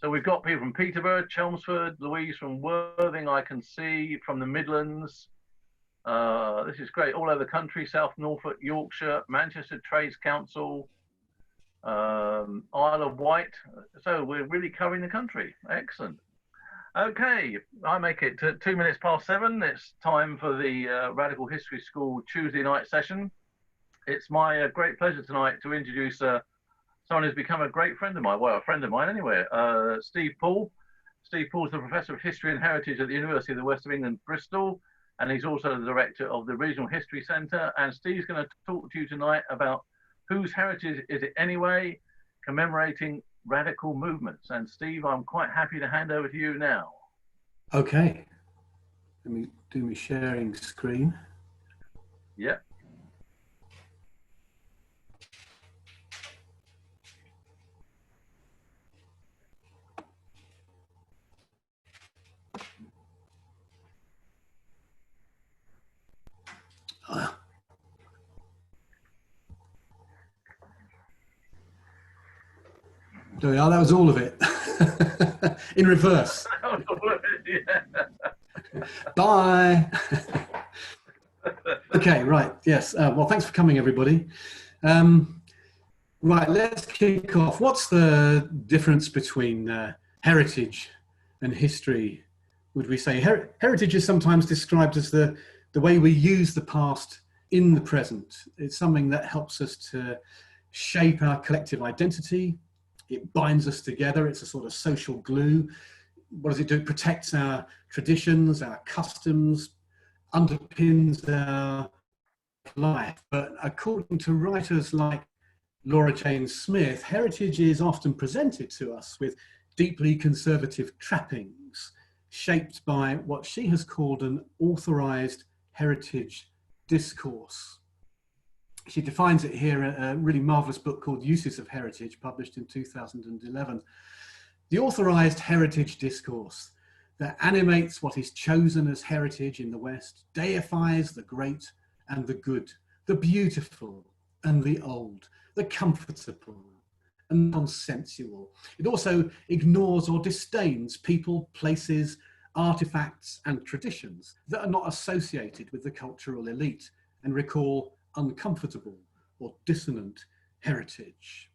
So we've got people from Peterborough, Chelmsford, Louise from Worthing, I can see, from the Midlands. This is great, all over the country, South Norfolk, Yorkshire, Manchester Trades Council, Isle of Wight. So we're really covering the country. Excellent. Okay, I make it to 2 minutes past 7. It's time for the Radical History School Tuesday night session. It's my great pleasure tonight to introduce someone who's become a great friend of mine, well, a friend of mine anyway, Steve Poole. Steve Poole is the Professor of History and Heritage at the University of the West of England, Bristol, and he's also the Director of the Regional History Centre. And Steve's going to talk to you tonight about whose heritage is it anyway, commemorating radical movements. And Steve, I'm quite happy to hand over to you now. Okay, let me do my sharing screen. Yeah. There we are, that was all of it. In reverse. That was all of it, yeah. Bye. Okay, right, yes. Well, thanks for coming, everybody. Right, let's kick off. What's the difference between heritage and history, would we say? Heritage is sometimes described as the way we use the past in the present. It's something that helps us to shape our collective identity. It binds us together. It's a sort of social glue. What does it do? It protects our traditions, our customs, underpins our life. But according to writers like Laura Jane Smith, heritage is often presented to us with deeply conservative trappings, shaped by what she has called an authorized heritage discourse. She defines it here in a really marvelous book called Uses of Heritage, published in 2011. The authorized heritage discourse that animates what is chosen as heritage in the West, deifies the great and the good, the beautiful and the old, the comfortable and consensual. It also ignores or disdains people, places, artifacts and traditions that are not associated with the cultural elite and recall uncomfortable or dissonant heritage.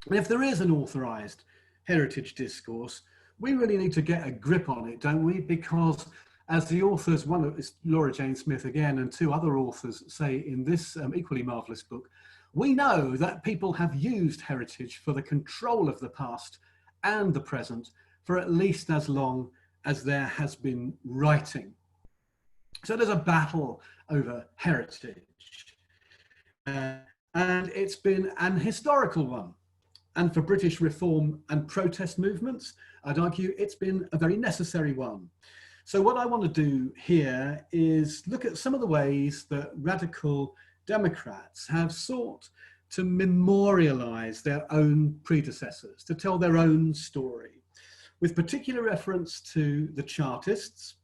And if there is an authorized heritage discourse, we really need to get a grip on it, don't we? Because as the authors, one of Laura Jane Smith again, and two other authors say in this equally marvelous book, we know that people have used heritage for the control of the past and the present for at least as long as there has been writing. So there's a battle over heritage. And it's been an historical one. And for British reform and protest movements, I'd argue it's been a very necessary one. So what I want to do here is look at some of the ways that radical Democrats have sought to memorialize their own predecessors, to tell their own story, with particular reference to the Chartists,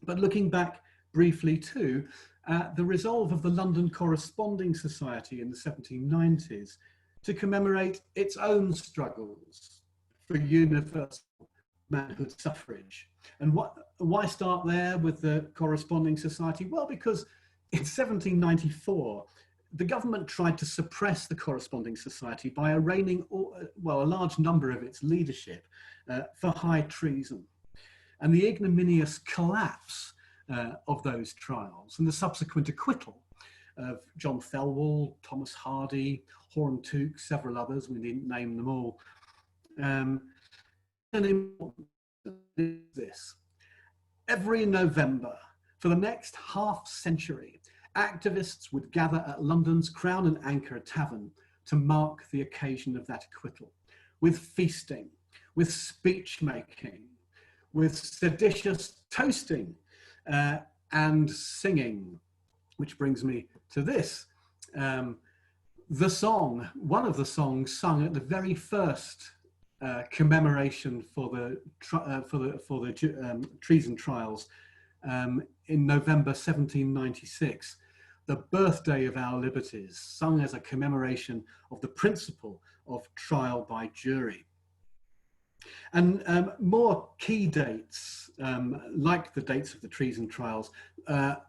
but looking back briefly too at the resolve of the London Corresponding Society in the 1790s to commemorate its own struggles for universal manhood suffrage. And why start there with the Corresponding Society? Well, because in 1794, the government tried to suppress the Corresponding Society by arraigning, well, a large number of its leadership for high treason. And the ignominious collapse of those trials and the subsequent acquittal of John Thelwall, Thomas Hardy, Horne Tooke, several others, we needn't name them all. And important is this: every November for the next half century, activists would gather at London's Crown and Anchor Tavern to mark the occasion of that acquittal, with feasting, with speech making, with seditious toasting and singing. Which brings me to this. The song, one of the songs sung at the very first commemoration for the Treason Trials in November 1796, the birthday of our liberties, sung as a commemoration of the principle of trial by jury. And more key dates, like the dates of the Treason Trials,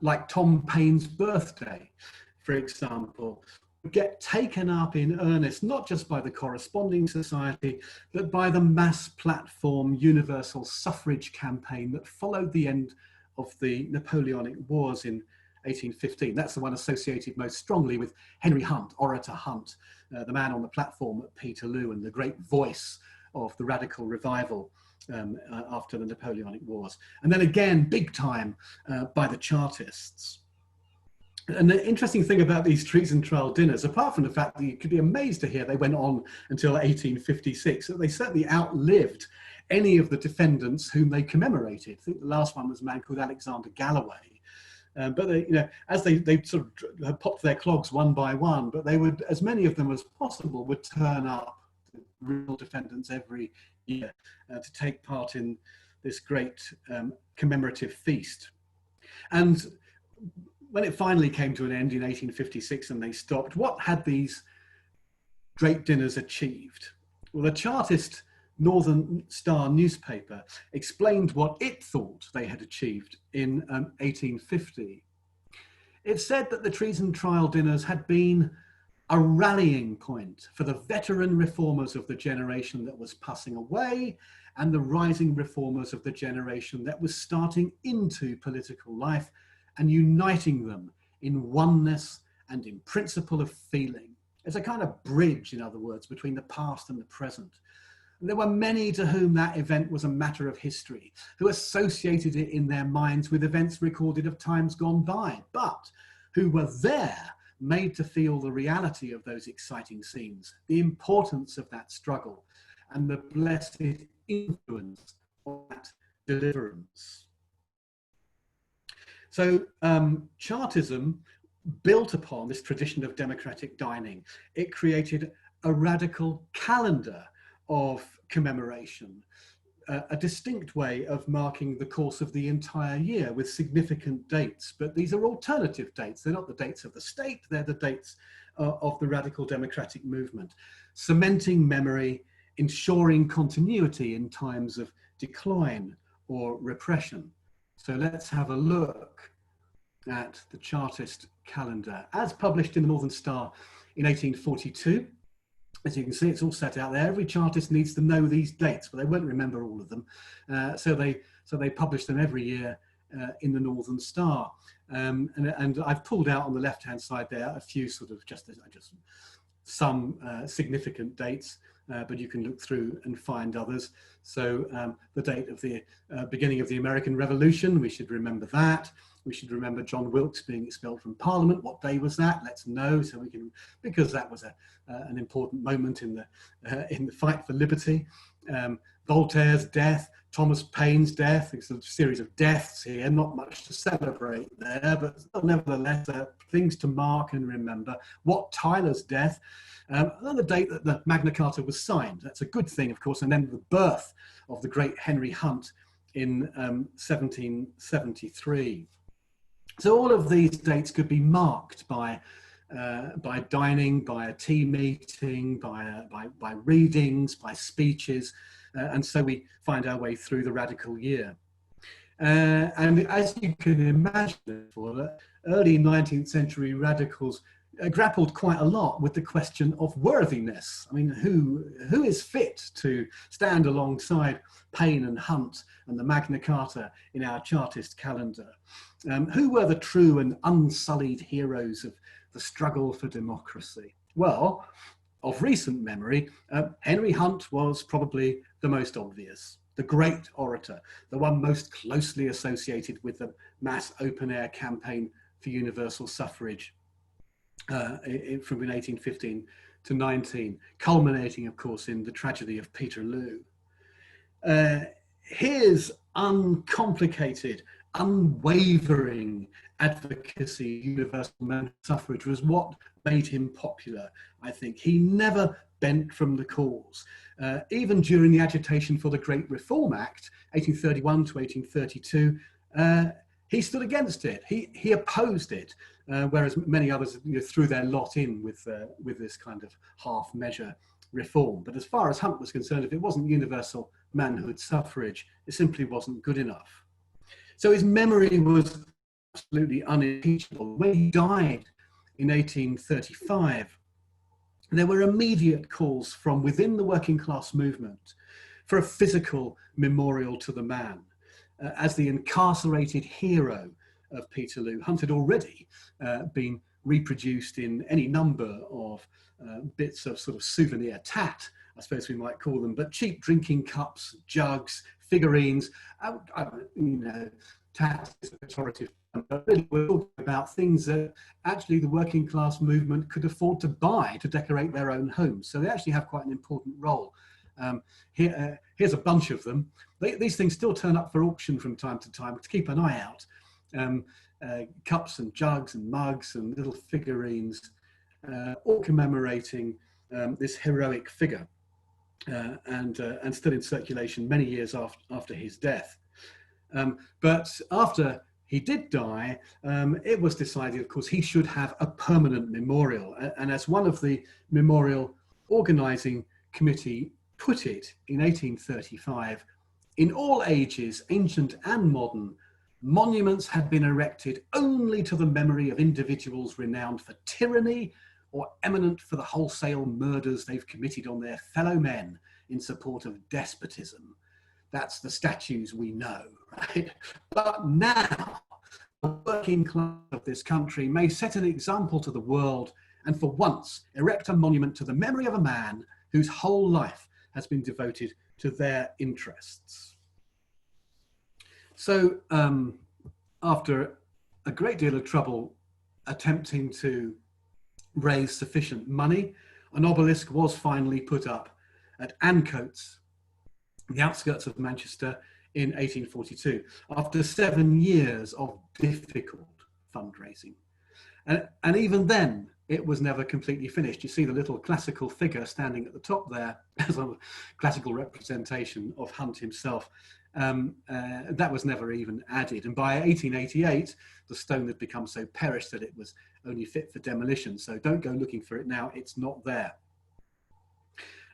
like Tom Paine's birthday, for example, get taken up in earnest, not just by the Corresponding Society, but by the mass platform universal suffrage campaign that followed the end of the Napoleonic Wars in 1815. That's the one associated most strongly with Henry Hunt, Orator Hunt, the man on the platform at Peterloo and the great voice of the radical revival after the Napoleonic Wars. And then again, big time by the Chartists. And the interesting thing about these treason trial dinners, apart from the fact that you could be amazed to hear they went on until 1856, that they certainly outlived any of the defendants whom they commemorated. I think the last one was a man called Alexander Galloway. But they, you know, as they sort of popped their clogs one by one, but they would, as many of them as possible, would turn up, real defendants, every year to take part in this great commemorative feast. And when it finally came to an end in 1856 and they stopped, what had these great dinners achieved? Well, the Chartist Northern Star newspaper explained what it thought they had achieved in 1850. It said that the treason trial dinners had been a rallying point for the veteran reformers of the generation that was passing away and the rising reformers of the generation that was starting into political life, and uniting them in oneness and in principle of feeling. It's a kind of bridge, in other words, between the past and the present. And there were many to whom that event was a matter of history, who associated it in their minds with events recorded of times gone by, but who were there made to feel the reality of those exciting scenes, the importance of that struggle, and the blessed influence of that deliverance. So Chartism built upon this tradition of democratic dining. It created a radical calendar of commemoration, a distinct way of marking the course of the entire year with significant dates. But these are alternative dates. They're not the dates of the state, they're the dates of the radical democratic movement, cementing memory, ensuring continuity in times of decline or repression. So let's have a look at the Chartist calendar as published in the Northern Star in 1842. As you can see, it's all set out there. Every Chartist needs to know these dates, but they won't remember all of them. So they publish them every year in the Northern Star. And I've pulled out on the left-hand side there a few sort of just some significant dates, but you can look through and find others. So the date of the beginning of the American Revolution, we should remember that. We should remember John Wilkes being expelled from Parliament. What day was that? Let's know, so we can, because that was an important moment in the fight for liberty. Voltaire's death, Thomas Paine's death. It's a series of deaths here, not much to celebrate there, but nevertheless, things to mark and remember. Wat Tyler's death, and the date that the Magna Carta was signed. That's a good thing, of course, and then the birth of the great Henry Hunt in 1773. So all of these dates could be marked by dining, by a tea meeting, by readings, by speeches, and so we find our way through the radical year. And as you can imagine, early 19th century radicals grappled quite a lot with the question of worthiness. I mean, who is fit to stand alongside Paine and Hunt and the Magna Carta in our Chartist calendar? Who were the true and unsullied heroes of the struggle for democracy? Well, of recent memory, Henry Hunt was probably the most obvious, the great orator, the one most closely associated with the mass open-air campaign for universal suffrage from 1815 to 19, culminating, of course, in the tragedy of Peterloo. His uncomplicated, unwavering advocacy of universal suffrage was what made him popular, I think. He never bent from the cause. Even during the agitation for the Great Reform Act, 1831 to 1832, he stood against it. He opposed it, whereas many others threw their lot in with this kind of half-measure reform. But as far as Hunt was concerned, if it wasn't universal manhood suffrage. It simply wasn't good enough. So his memory was absolutely unimpeachable. When he died in 1835, there were immediate calls from within the working class movement for a physical memorial to the man, as the incarcerated hero of Peterloo. Hunt had already been reproduced in any number of bits of sort of souvenir tat, I suppose we might call them, but cheap drinking cups, jugs, figurines, tat is a pejorative, but really we're talking about things that actually the working class movement could afford to buy to decorate their own homes. So they actually have quite an important role. Here's a bunch of them. These things still turn up for auction from time to time, to keep an eye out. Cups and jugs and mugs and little figurines, all commemorating this heroic figure, and still in circulation many years after his death. But after he did die, it was decided, of course, he should have a permanent memorial. And as one of the memorial organising committee put it in 1835, in all ages, ancient and modern, monuments had been erected only to the memory of individuals renowned for tyranny or eminent for the wholesale murders they've committed on their fellow men in support of despotism. That's the statues we know, right? But now, the working class of this country may set an example to the world and for once erect a monument to the memory of a man whose whole life has been devoted to their interests. So after a great deal of trouble attempting to raise sufficient money, an obelisk was finally put up at Ancoats, the outskirts of Manchester, in 1842, after 7 years of difficult fundraising. And even then, it was never completely finished. You see the little classical figure standing at the top there as a classical representation of Hunt himself. That was never even added. And by 1888, the stone had become so perished that it was only fit for demolition. So don't go looking for it now, it's not there.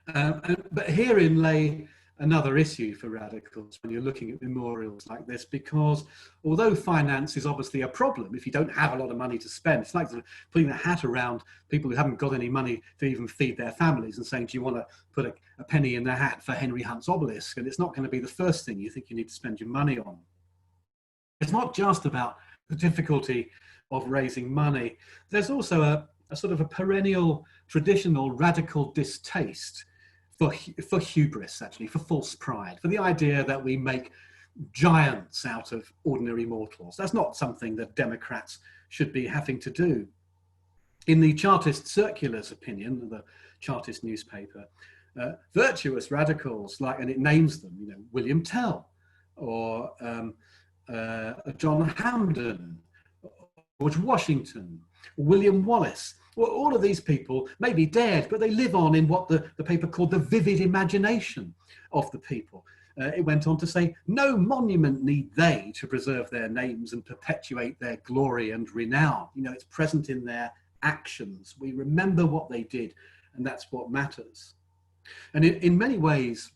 But herein lay another issue for radicals when you're looking at memorials like this, because although finance is obviously a problem, if you don't have a lot of money to spend, it's like sort of putting a hat around people who haven't got any money to even feed their families and saying, do you want to put a penny in the hat for Henry Hunt's obelisk? And it's not going to be the first thing you think you need to spend your money on. It's not just about the difficulty of raising money. There's also a sort of a perennial, traditional, radical distaste for hubris, actually, for false pride, for the idea that we make giants out of ordinary mortals. That's not something that Democrats should be having to do. In the Chartist Circular's opinion, the Chartist newspaper, virtuous radicals, like, and it names them, you know, William Tell, or John Hampden, George Washington, William Wallace. Well, all of these people may be dead, but they live on in what the paper called the vivid imagination of the people. It went on to say, no monument need they to preserve their names and perpetuate their glory and renown. You know, it's present in their actions. We remember what they did, and that's what matters. And in many ways,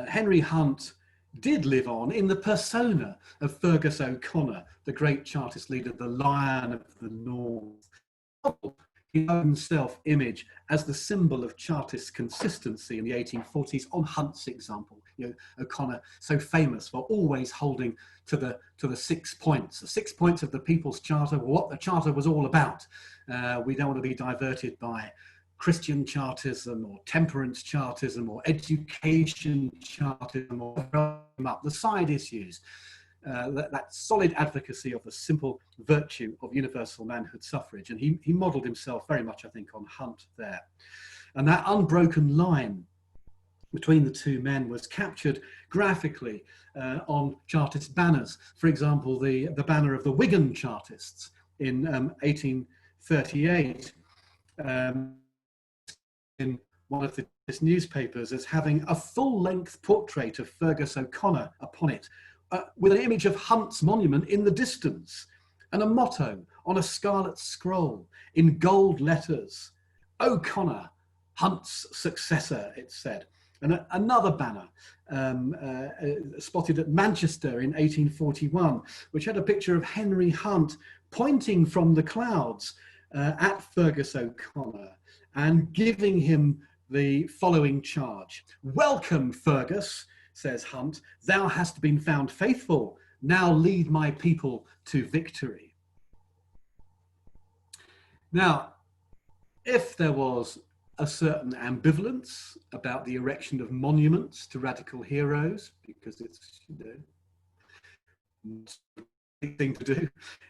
Henry Hunt did live on in the persona of Fergus OConnor, the great Chartist leader, the Lion of the North. His own self-image as the symbol of Chartist consistency in the 1840s on Hunt's example. You know, O'Connor, so famous for always holding to the 6 points. The 6 points of the People's Charter were what the Charter was all about. We don't want to be diverted by Christian Chartism or temperance Chartism or education Chartism or the side issues. That solid advocacy of the simple virtue of universal manhood suffrage. And he modelled himself very much, I think, on Hunt there. And that unbroken line between the two men was captured graphically on Chartist banners. For example, the banner of the Wigan Chartists in 1838 in one of the newspapers as having a full-length portrait of Fergus OConnor upon it, with an image of Hunt's monument in the distance, and a motto on a scarlet scroll in gold letters, O'Connor, Hunt's successor, it said. And another banner spotted at Manchester in 1841, which had a picture of Henry Hunt pointing from the clouds at Fergus OConnor and giving him the following charge. "Welcome, Fergus," says Hunt, "thou hast been found faithful. Now lead my people to victory." Now, if there was a certain ambivalence about the erection of monuments to radical heroes, because it's, a big thing to do,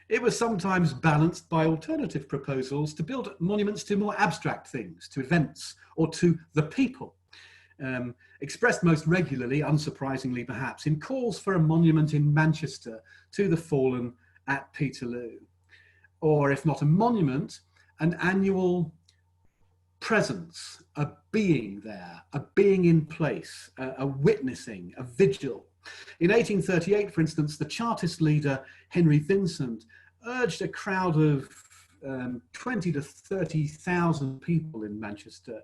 it was sometimes balanced by alternative proposals to build monuments to more abstract things, to events or to the people, expressed most regularly, unsurprisingly perhaps, in calls for a monument in Manchester to the fallen at Peterloo, or if not a monument, an annual presence, a being there, a being in place, a witnessing, a vigil. In 1838, for instance, the Chartist leader Henry Vincent urged a crowd of 20 to 30,000 people in Manchester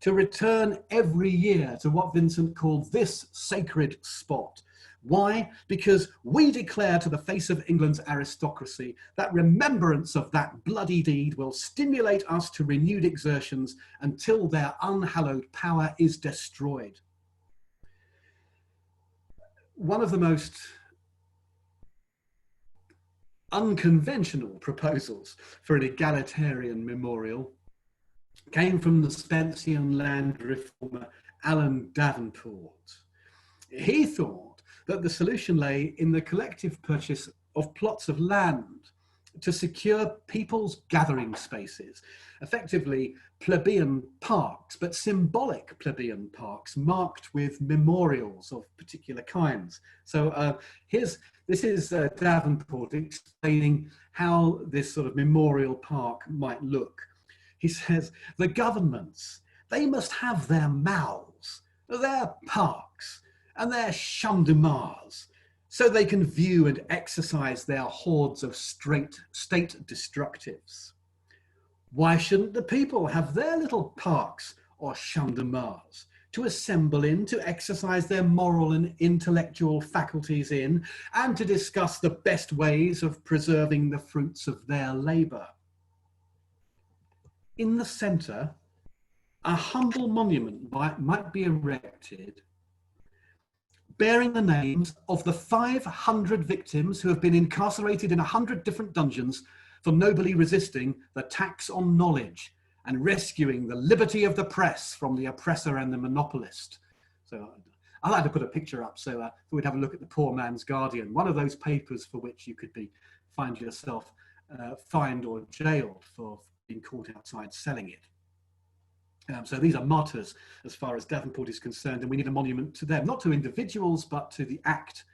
to return every year to what Vincent called this sacred spot. Why? Because we declare to the face of England's aristocracy that remembrance of that bloody deed will stimulate us to renewed exertions until their unhallowed power is destroyed. One of the most unconventional proposals for an egalitarian memorial came from the Spencean land reformer Alan Davenport. He thought that the solution lay in the collective purchase of plots of land to secure people's gathering spaces, effectively plebeian parks, but symbolic plebeian parks marked with memorials of particular kinds. So this is Davenport explaining how this sort of memorial park might look. He says, the governments, they must have their mouths, their parks, and their champs de Mars, so they can view and exercise their hordes of state destructives. Why shouldn't the people have their little parks or champs de Mars to assemble in, to exercise their moral and intellectual faculties in, and to discuss the best ways of preserving the fruits of their labour? In the centre, a humble monument might be erected bearing the names of the 500 victims who have been incarcerated in 100 different dungeons for nobly resisting the tax on knowledge and rescuing the liberty of the press from the oppressor and the monopolist. So I like to put a picture up so we'd have a look at the Poor Man's Guardian, one of those papers for which you could find yourself fined or jailed for being caught outside selling it. So these are martyrs as far as Davenport is concerned, and we need a monument to them, not to individuals, but to the act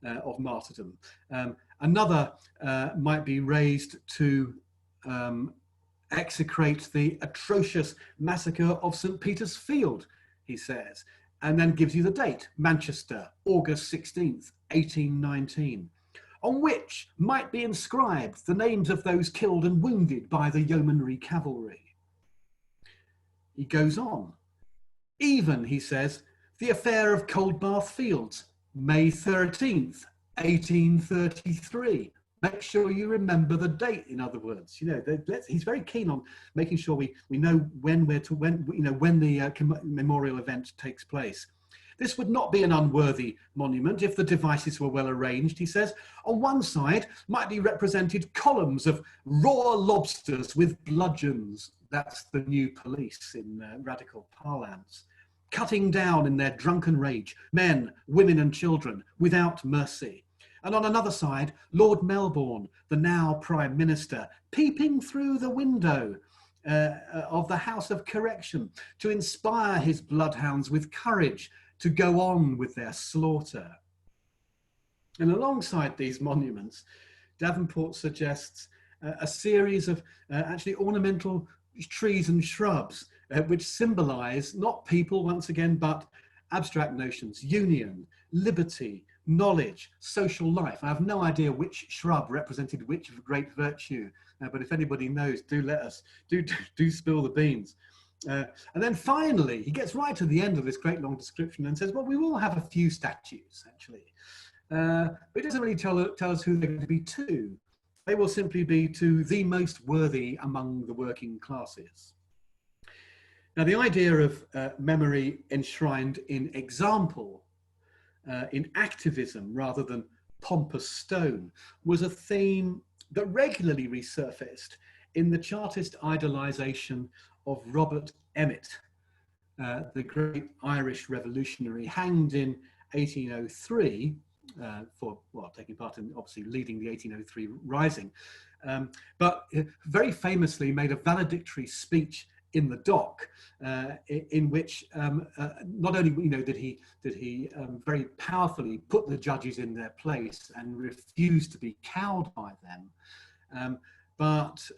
of martyrdom. Another might be raised to execrate the atrocious massacre of St. Peter's Field, he says, and then gives you the date, Manchester, August 16th, 1819, on which might be inscribed the names of those killed and wounded by the yeomanry cavalry. He goes on. Even, he says, the affair of Coldbath Fields, May 13th, 1833. Make sure you remember the date, in other words. He's very keen on making sure we know when the memorial event takes place. This would not be an unworthy monument if the devices were well arranged, he says. On one side might be represented columns of raw lobsters with bludgeons. That's the new police in radical parlance. Cutting down in their drunken rage, men, women and children, without mercy. And on another side, Lord Melbourne, the now Prime Minister, peeping through the window of the House of Correction to inspire his bloodhounds with courage to go on with their slaughter. And alongside these monuments, Davenport suggests a series of actually ornamental trees and shrubs which symbolise not people once again, but abstract notions, union, liberty, knowledge, social life. I have no idea which shrub represented which great virtue, but if anybody knows, do let us, do spill the beans. And then finally, he gets right to the end of this great long description and says, well, we will have a few statues, actually. But it doesn't really tell us who they're going to be to. They will simply be to the most worthy among the working classes. Now, the idea of memory enshrined in example, in activism rather than pompous stone, was a theme that regularly resurfaced in the Chartist idolisation of Robert Emmett, the great Irish revolutionary, hanged in 1803 for, well, taking part in, obviously, leading the 1803 rising, but very famously made a valedictory speech in the dock, in which not only did he very powerfully put the judges in their place and refused to be cowed by them, but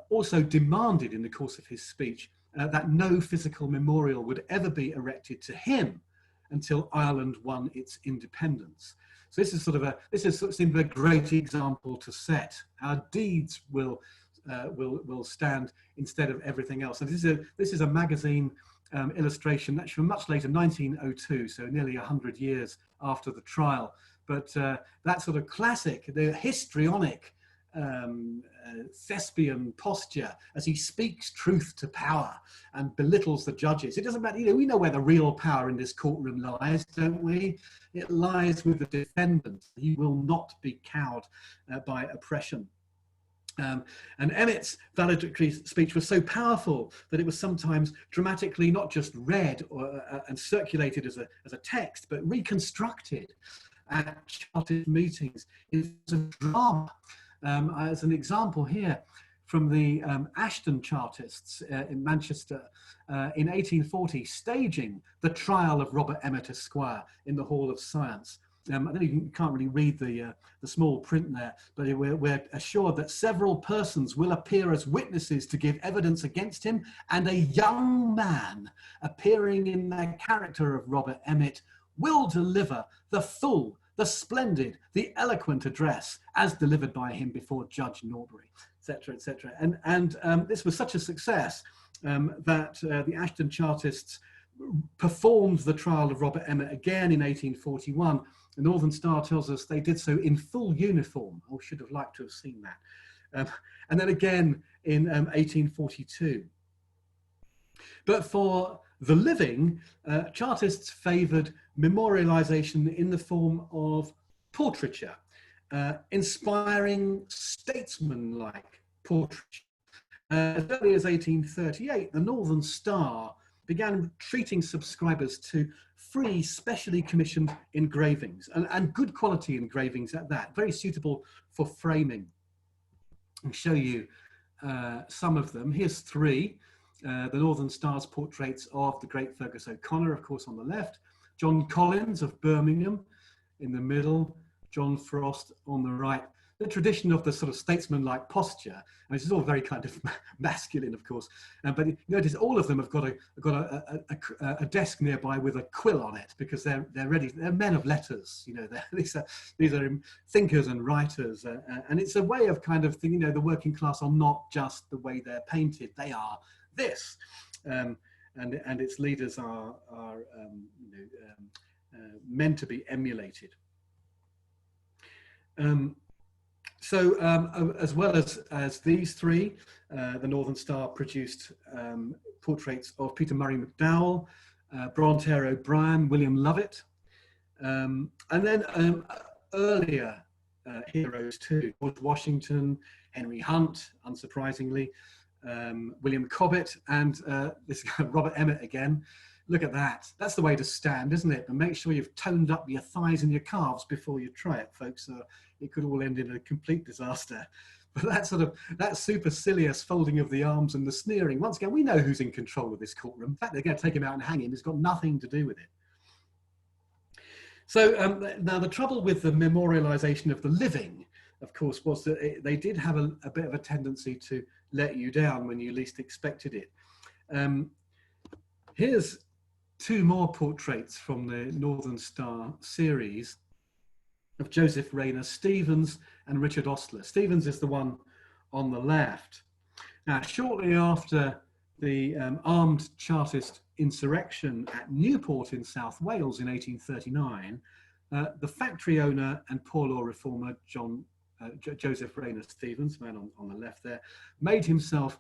also demanded in the course of his speech that no physical memorial would ever be erected to him until Ireland won its independence. So this is simply a great example to set. Our deeds will stand instead of everything else. And this is a magazine illustration that's from much later, 1902, so nearly 100 years after the trial. But that sort of classic, the histrionic thespian posture as he speaks truth to power and belittles the judges. It doesn't matter, we know where the real power in this courtroom lies, don't we? It lies with the defendant. He will not be cowed by oppression. And Emmett's valedictory speech was so powerful that it was sometimes dramatically not just read and circulated as a text, but reconstructed at Chartist meetings in a drama. As an example here from the Ashton Chartists in Manchester in 1840, staging the trial of Robert Emmett Esquire in the Hall of Science. I don't even, you can't really read the small print there, but we're assured that several persons will appear as witnesses to give evidence against him, and a young man appearing in the character of Robert Emmett will deliver the full, the splendid, the eloquent address as delivered by him before Judge Norbury, etc., etc. And this was such a success that the Ashton Chartists performed the trial of Robert Emmett again in 1841. The Northern Star tells us they did so in full uniform. I should have liked to have seen that. And then again in 1842. But for the living, Chartists favoured memorialisation in the form of portraiture, inspiring statesman-like portraiture. As early as 1838, the Northern Star began treating subscribers to free, specially commissioned engravings, and good quality engravings at that, very suitable for framing. I'll show you some of them. Here's three. The Northern Star's portraits of the great Fergus OConnor, of course, on the left, John Collins of Birmingham in the middle, John Frost on the right. The tradition of the sort of statesman-like posture, and this is all very kind of masculine, of course, but you notice all of them have got a desk nearby with a quill on it, because they're ready. They're men of letters, these are thinkers and writers, and it's a way of kind of thinking, the working class are not just the way they're painted; they are this, and its leaders are meant to be emulated. So as well as these three, the Northern Star produced portraits of Peter Murray McDowell, Bronte O'Brien, William Lovett, and then earlier heroes too, George Washington, Henry Hunt, unsurprisingly, William Cobbett, and this guy, Robert Emmett again. Look at that. That's the way to stand, isn't it? But make sure you've toned up your thighs and your calves before you try it, folks. It could all end in a complete disaster. But that supercilious folding of the arms and the sneering, once again, we know who's in control of this courtroom. In fact, they're going to take him out and hang him. It's got nothing to do with it. So now the trouble with the memorialisation of the living, of course, was that they did have a bit of a tendency to let you down when you least expected it. Here's two more portraits from the Northern Star series of Joseph Rayner Stevens and Richard Ostler. Stevens is the one on the left. Now, shortly after the armed Chartist insurrection at Newport in South Wales in 1839, the factory owner and poor law reformer Joseph Rayner Stevens, man on the left there, made himself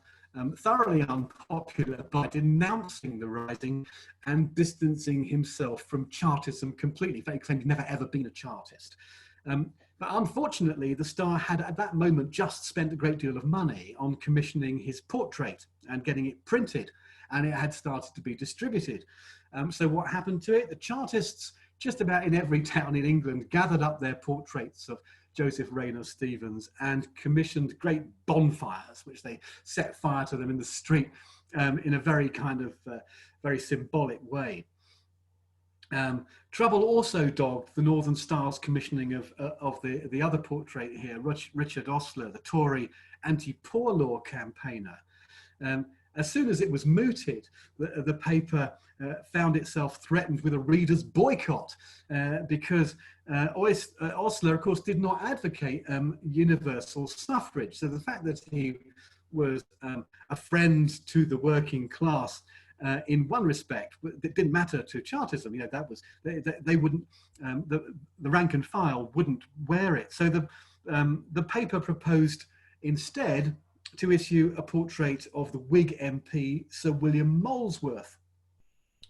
thoroughly unpopular by denouncing the rising and distancing himself from Chartism completely. He claimed he'd never ever been a Chartist. But unfortunately, the Star had at that moment just spent a great deal of money on commissioning his portrait and getting it printed, and it had started to be distributed. So what happened to it? The Chartists, just about in every town in England, gathered up their portraits of Joseph Rayner Stevens and commissioned great bonfires, which they set fire to them in the street in a very kind of very symbolic way. Trouble also dogged the Northern Star's commissioning of the other portrait here, Richard Ostler, the Tory anti-poor law campaigner. As soon as it was mooted, the paper found itself threatened with a reader's boycott because Ostler, of course, did not advocate universal suffrage. So the fact that he was a friend to the working class in one respect, it didn't matter to Chartism. You know, that was they wouldn't, the rank and file wouldn't wear it. So the paper proposed instead to issue a portrait of the Whig MP Sir William Molesworth,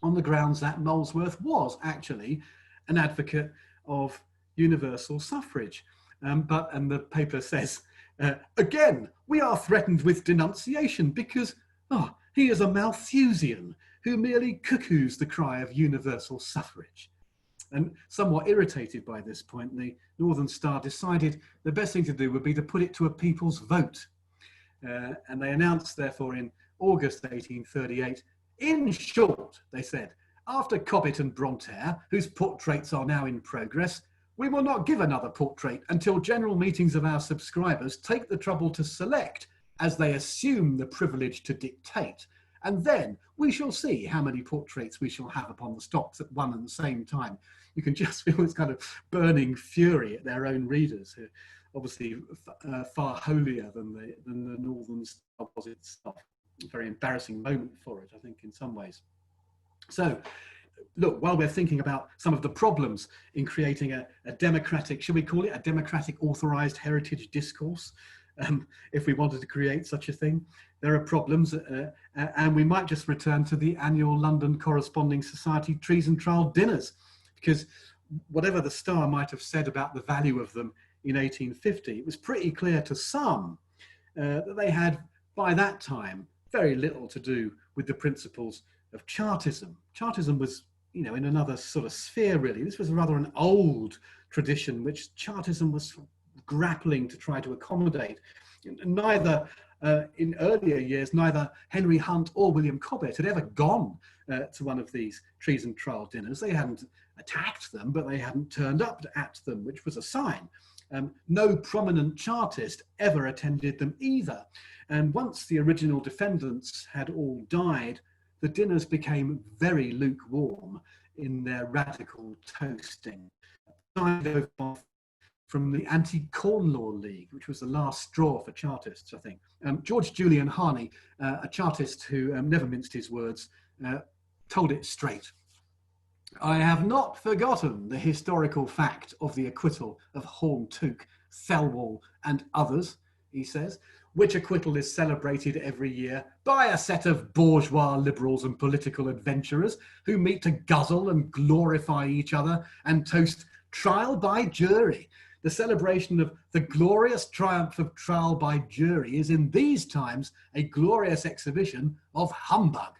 on the grounds that Molesworth was actually an advocate of universal suffrage. And the paper says, again, we are threatened with denunciation because he is a Malthusian who merely cuckoos the cry of universal suffrage. And somewhat irritated by this point, the Northern Star decided the best thing to do would be to put it to a people's vote. And they announced, therefore, in August 1838, in short, they said, after Cobbett and Bronterre, whose portraits are now in progress, we will not give another portrait until general meetings of our subscribers take the trouble to select, as they assume the privilege to dictate, and then we shall see how many portraits we shall have upon the stocks at one and the same time. You can just feel this kind of burning fury at their own readers, who obviously far holier than the Northern Star was itself. A very embarrassing moment for it, I think, in some ways. So, look, while we're thinking about some of the problems in creating a democratic, should we call it a democratic authorised heritage discourse, if we wanted to create such a thing, there are problems, and we might just return to the annual London Corresponding Society Treason Trial dinners, because whatever the Star might have said about the value of them in 1850, it was pretty clear to some that they had, by that time, very little to do with the principles of Chartism. Chartism was, you know, in another sort of sphere, really. This was rather an old tradition which Chartism was grappling to try to accommodate. Neither, in earlier years, neither Henry Hunt or William Cobbett had ever gone to one of these treason trial dinners. They hadn't attacked them, but they hadn't turned up at them, which was a sign. No prominent Chartist ever attended them either. And once the original defendants had all died, the dinners became very lukewarm in their radical toasting. From the Anti-Corn Law League, which was the last straw for Chartists, I think. George Julian Harney, a Chartist who never minced his words, told it straight. I have not forgotten the historical fact of the acquittal of Horne Tooke, Thelwall and others, he says, which acquittal is celebrated every year by a set of bourgeois liberals and political adventurers who meet to guzzle and glorify each other and toast trial by jury. The celebration of the glorious triumph of trial by jury is in these times a glorious exhibition of humbug.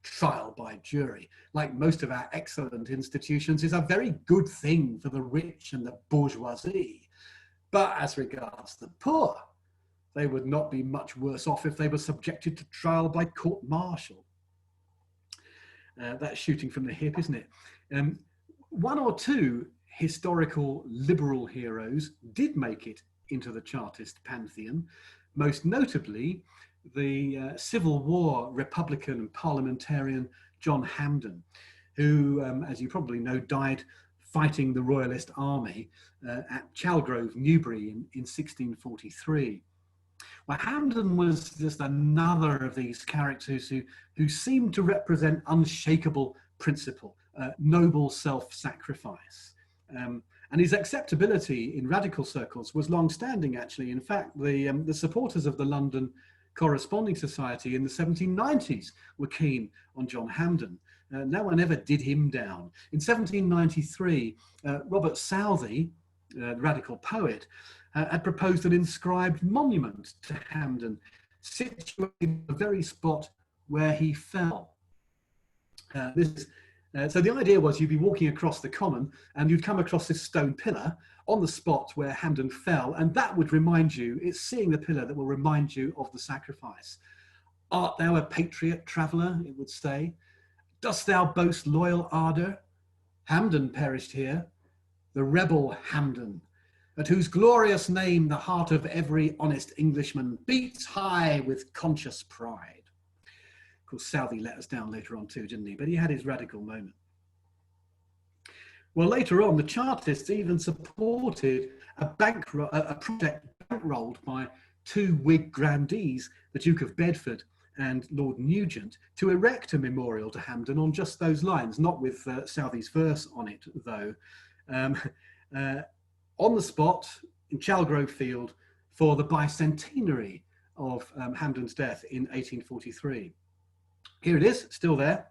Trial by jury, like most of our excellent institutions, is a very good thing for the rich and the bourgeoisie. But as regards the poor, they would not be much worse off if they were subjected to trial by court-martial. That's shooting from the hip, isn't it? One or two historical liberal heroes did make it into the Chartist pantheon, most notably the Civil War Republican and parliamentarian John Hampden, who, as you probably know, died fighting the Royalist army at Chalgrove, Newbury in 1643. Well, Hampden was just another of these characters who seemed to represent unshakable principle, noble self-sacrifice. And his acceptability in radical circles was long-standing, actually. In fact, the supporters of the London Corresponding Society in the 1790s were keen on John Hampden. No one ever did him down. In 1793, Robert Southey, the radical poet, had proposed an inscribed monument to Hampden, situated in the very spot where he fell. So the idea was you'd be walking across the common and you'd come across this stone pillar on the spot where Hampden fell, and that would remind you, it's seeing the pillar that will remind you of the sacrifice. Art thou a patriot traveller, it would say? Dost thou boast loyal ardour? Hampden perished here, the rebel Hampden, at whose glorious name the heart of every honest Englishman beats high with conscious pride. Of course, Southey let us down later on too, didn't he? But he had his radical moment. Well, later on, the Chartists even supported a project bankrolled by two Whig grandees, the Duke of Bedford and Lord Nugent, to erect a memorial to Hampden on just those lines, not with Southey's verse on it, though. On the spot in Chalgrove Field for the bicentenary of Hampden's death in 1843. Here it is, still there.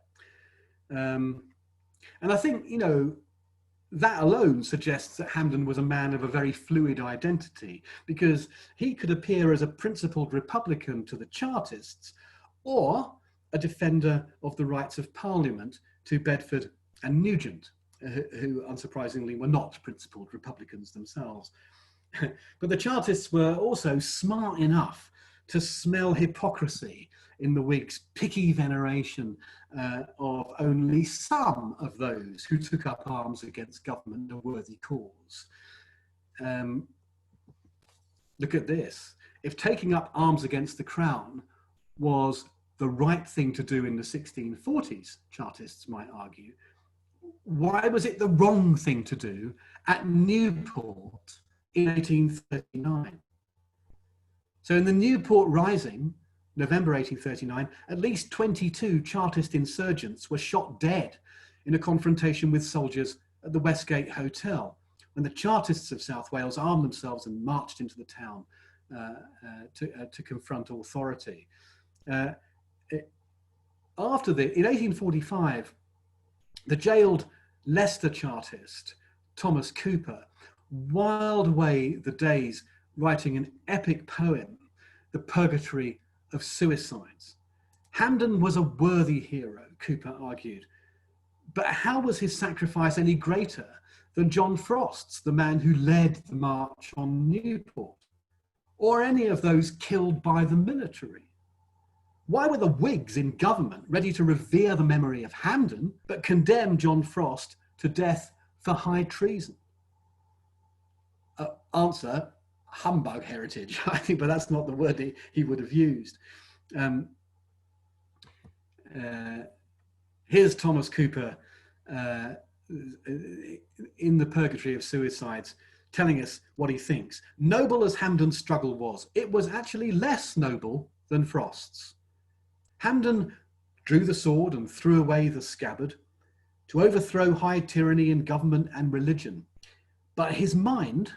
And I think, you know, that alone suggests that Hampden was a man of a very fluid identity, because he could appear as a principled Republican to the Chartists, or a defender of the rights of Parliament to Bedford and Nugent, who unsurprisingly were not principled Republicans themselves. But the Chartists were also smart enough to smell hypocrisy in the Whigs' picky veneration of only some of those who took up arms against government in a worthy cause. Look at this. If taking up arms against the crown was the right thing to do in the 1640s, Chartists might argue, why was it the wrong thing to do at Newport in 1839? So in the Newport Rising, November 1839, at least 22 Chartist insurgents were shot dead in a confrontation with soldiers at the Westgate Hotel, when the Chartists of South Wales armed themselves and marched into the town to confront authority. In 1845, the jailed Leicester Chartist, Thomas Cooper, whiled away the days writing an epic poem, The Purgatory of Suicides. Hampden was a worthy hero, Cooper argued, but how was his sacrifice any greater than John Frost's, the man who led the march on Newport, or any of those killed by the military? Why were the Whigs in government ready to revere the memory of Hampden, but condemn John Frost to death for high treason? Answer, humbug heritage, I think, but that's not the word he would have used. Here's Thomas Cooper in The Purgatory of Suicides, telling us what he thinks. Noble as Hampden's struggle was, it was actually less noble than Frost's. Hampden drew the sword and threw away the scabbard to overthrow high tyranny in government and religion. But his mind,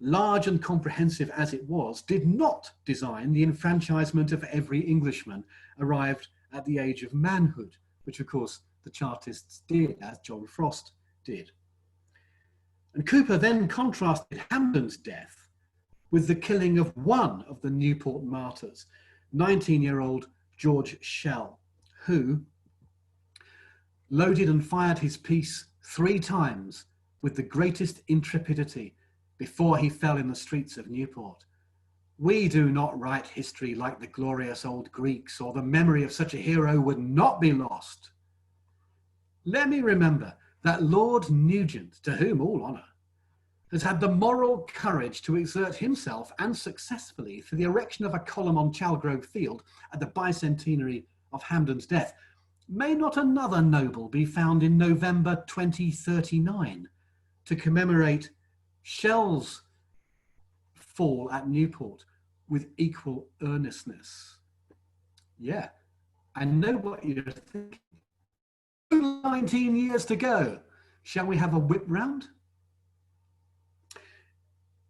large and comprehensive as it was, did not design the enfranchisement of every Englishman arrived at the age of manhood, which of course the Chartists did, as John Frost did. And Cooper then contrasted Hampden's death with the killing of one of the Newport martyrs, 19-year-old George Shell, who loaded and fired his piece 3 times with the greatest intrepidity before he fell in the streets of Newport. We do not write history like the glorious old Greeks, or the memory of such a hero would not be lost. Let me remember that Lord Nugent, to whom all honour, has had the moral courage to exert himself, and successfully, for the erection of a column on Chalgrove Field at the bicentenary of Hampden's death. May not another noble be found in November 2039 to commemorate Shell's fall at Newport, with equal earnestness. Yeah, I know what you're thinking. 19 years to go. Shall we have a whip round?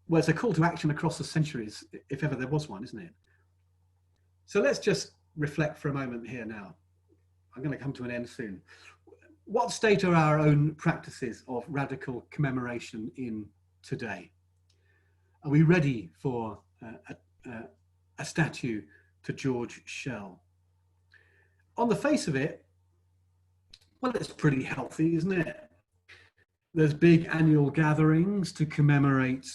Well, it's a call to action across the centuries, if ever there was one, isn't it? So let's just reflect for a moment here now. I'm going to come to an end soon. What state are our own practices of radical commemoration in today? Are we ready for a statue to George Shell? On the face of it, well, it's pretty healthy, isn't it? There's big annual gatherings to commemorate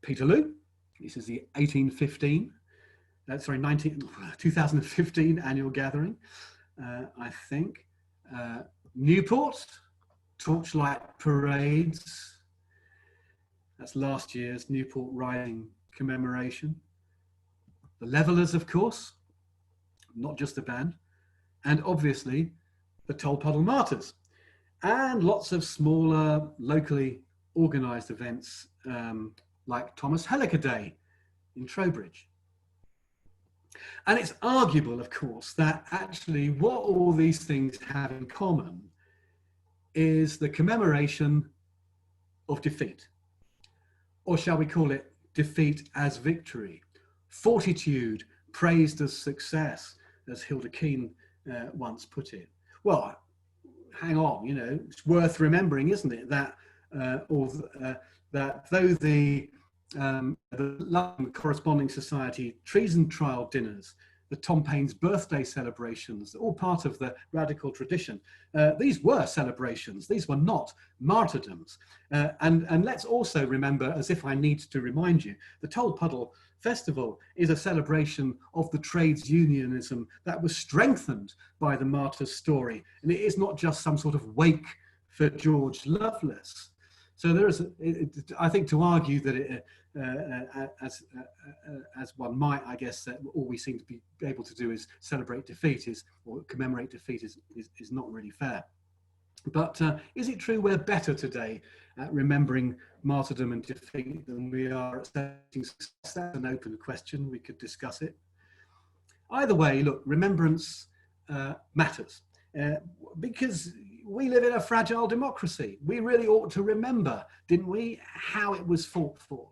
Peterloo. This is the 2015 annual gathering, I think. Newport, torchlight parades. That's last year's Newport Rising commemoration. The Levellers, of course, not just the band. And obviously, the Tolpuddle Martyrs. And lots of smaller, locally organised events like Thomas Helliker Day in Trowbridge. And it's arguable, of course, that actually what all these things have in common is the commemoration of defeat. Or shall we call it defeat as victory? Fortitude praised as success, as Hilda Keane once put it. Well, hang on, you know, it's worth remembering, isn't it, that that though the London Corresponding Society Treason Trial dinners, the Tom Paine's birthday celebrations, all part of the radical tradition. These were celebrations, these were not martyrdoms. And let's also remember, as if I need to remind you, the Tolpuddle Festival is a celebration of the trades unionism that was strengthened by the martyr's story. And it is not just some sort of wake for George Lovelace. So there is, I think, to argue that as one might, I guess, that all we seem to be able to do is celebrate defeat or commemorate defeat is not really fair. But is it true we're better today at remembering martyrdom and defeat than we are at celebrating success? That's an open question. We could discuss it. Either way, look, remembrance matters because we live in a fragile democracy. We really ought to remember, didn't we, how it was fought for.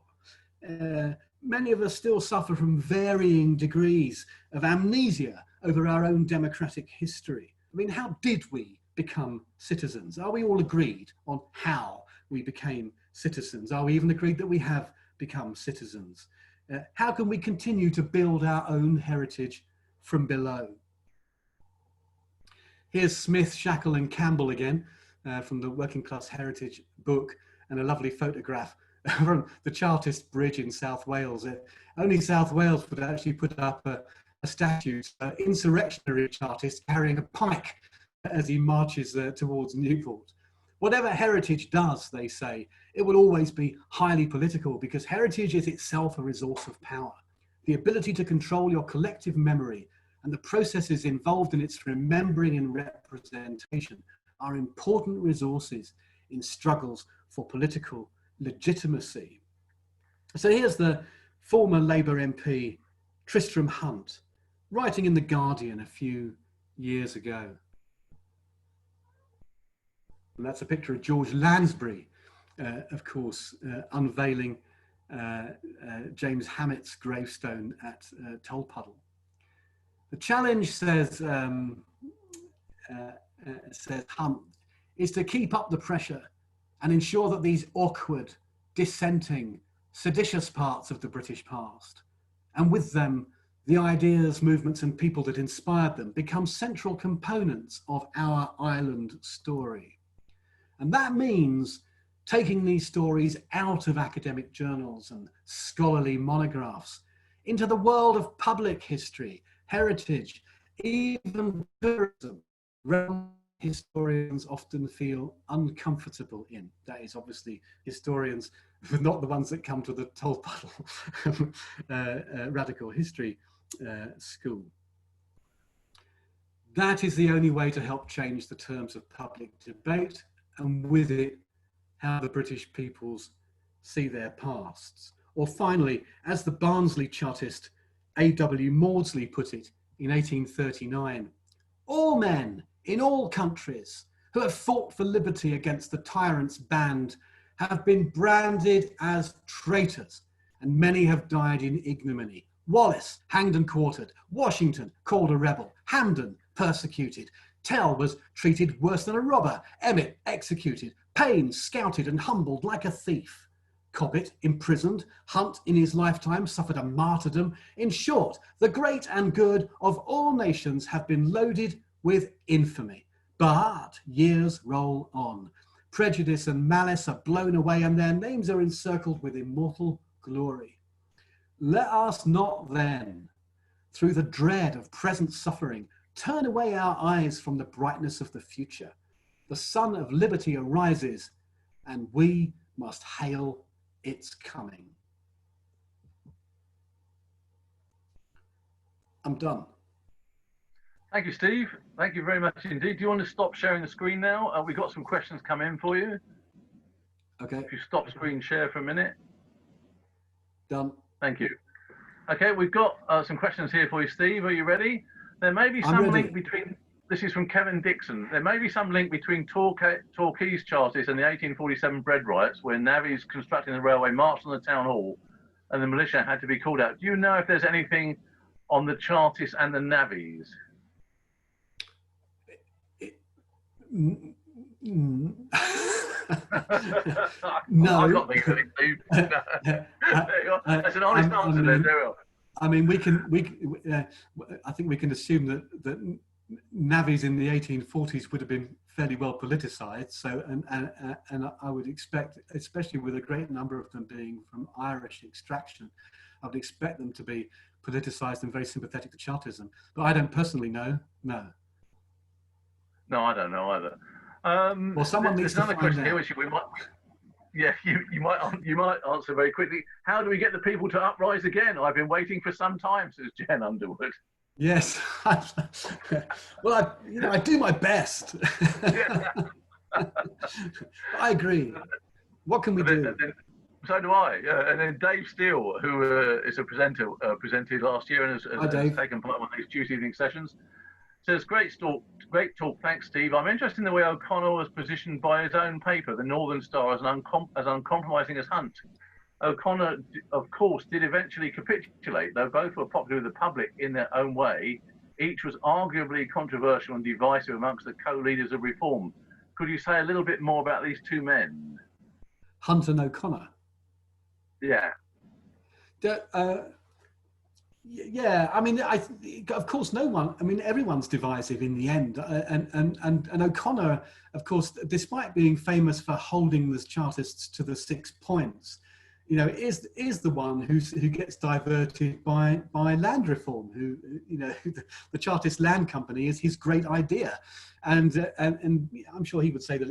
Many of us still suffer from varying degrees of amnesia over our own democratic history. I mean, how did we become citizens? Are we all agreed on how we became citizens? Are we even agreed that we have become citizens? How can we continue to build our own heritage from below? Here's Smith, Shackle and Campbell again from the Working Class Heritage book, and a lovely photograph from the Chartist Bridge in South Wales. Only South Wales would actually put up a statue, an insurrectionary Chartist carrying a pike as he marches towards Newport. Whatever heritage does, they say, it will always be highly political because heritage is itself a resource of power. The ability to control your collective memory and the processes involved in its remembering and representation are important resources in struggles for political legitimacy. So here's the former Labour MP Tristram Hunt writing in The Guardian a few years ago. And that's a picture of George Lansbury, of course, unveiling James Hammett's gravestone at Tolpuddle. The challenge, says Hunt, is to keep up the pressure and ensure that these awkward, dissenting, seditious parts of the British past, and with them the ideas, movements and people that inspired them, become central components of our island story. And that means taking these stories out of academic journals and scholarly monographs into the world of public history, heritage, even tourism, realm historians often feel uncomfortable in. That is obviously historians, not the ones that come to the Tolpuddle radical history school. That is the only way to help change the terms of public debate, and with it, how the British peoples see their pasts. Or finally, as the Barnsley Chartist A.W. Maudsley put it in 1839, all men in all countries who have fought for liberty against the tyrant's band have been branded as traitors, and many have died in ignominy. Wallace, hanged and quartered. Washington, called a rebel. Hampden, persecuted. Tell was treated worse than a robber. Emmett, executed. Payne, scouted and humbled like a thief. Cobbett, imprisoned. Hunt, in his lifetime, suffered a martyrdom. In short, the great and good of all nations have been loaded with infamy. But years roll on. Prejudice and malice are blown away, and their names are encircled with immortal glory. Let us not then, through the dread of present suffering, turn away our eyes from the brightness of the future. The sun of liberty arises, and we must hail its coming. I'm done. Thank you, Steve. Thank you very much indeed. Do you want to stop sharing the screen now? We've got some questions come in for you. Okay. If you stop screen share for a minute. Done. Thank you. Okay, we've got some questions here for you, Steve. Are you ready? There may be some link between, this is from Kevin Dixon, there may be some link between Torquay's Chartists and the 1847 bread riots, where navvies constructing the railway marched on the town hall and the militia had to be called out. Do you know if there's anything on the Chartists and the navvies? No. I'm not thinking of it, Steve. That's an honest answer there, Daryl. I mean, I think we can assume that navvies in the 1840s would have been fairly well politicised. So, and I would expect, especially with a great number of them being from Irish extraction, I would expect them to be politicised and very sympathetic to Chartism. But I don't personally know. No. No, I don't know either. Well, someone needs to find question out. here, which we might. Yeah, you might answer very quickly. How do we get the people to uprise again? I've been waiting for some time, says Jen Underwood. Yes. Well, I do my best. I agree. What can we do? So do I. And then Dave Steele, who is a presenter, presented last year and has taken part in one of these Tuesday evening sessions, says, great talk, thanks, Steve. I'm interested in the way O'Connor was positioned by his own paper, the Northern Star, as uncompromising as Hunt. O'Connor, of course, did eventually capitulate, though both were popular with the public in their own way. Each was arguably controversial and divisive amongst the co-leaders of reform. Could you say a little bit more about these two men? Hunt and O'Connor? Yeah. Yeah, I mean, of course, no one. I mean, everyone's divisive in the end, and O'Connor, of course, despite being famous for holding the Chartists to the 6 points, you know, is the one who gets diverted by land reform. Who, you know, the Chartist Land Company is his great idea, and I'm sure he would say that